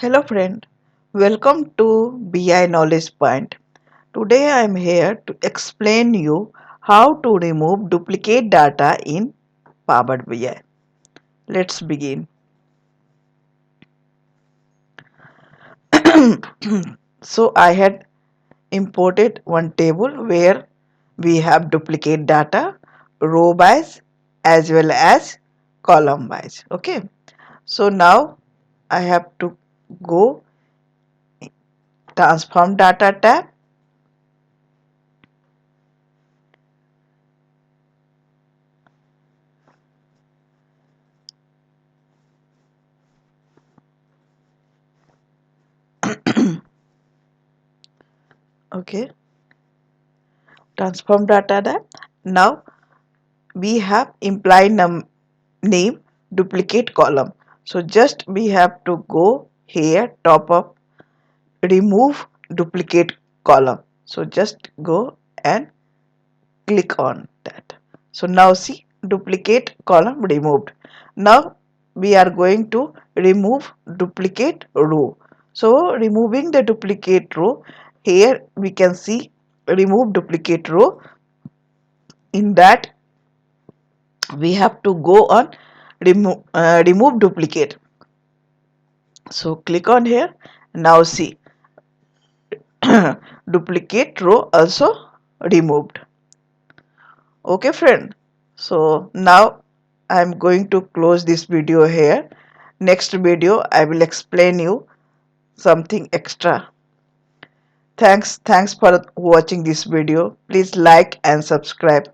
Hello friend, welcome to BI Knowledge Point. Today I am here to explain you how to remove duplicate data in Power BI. Let's begin. So I had imported one table where we have duplicate data row wise as well as column wise. Okay. So now I have to go transform data tab. Okay. Transform data tab. Now we have implied name duplicate column, so just we have to go here top up remove duplicate column, so just go and click on that. So now see duplicate column removed. Now we are going to remove duplicate row. So removing the duplicate row, here we can see remove duplicate row. In that we have to go on remove duplicate, so click on here. Now see duplicate row also removed. Okay friend, so now I'm going to close this video here. Next video I will explain you something extra. Thanks for watching this video. Please like and subscribe.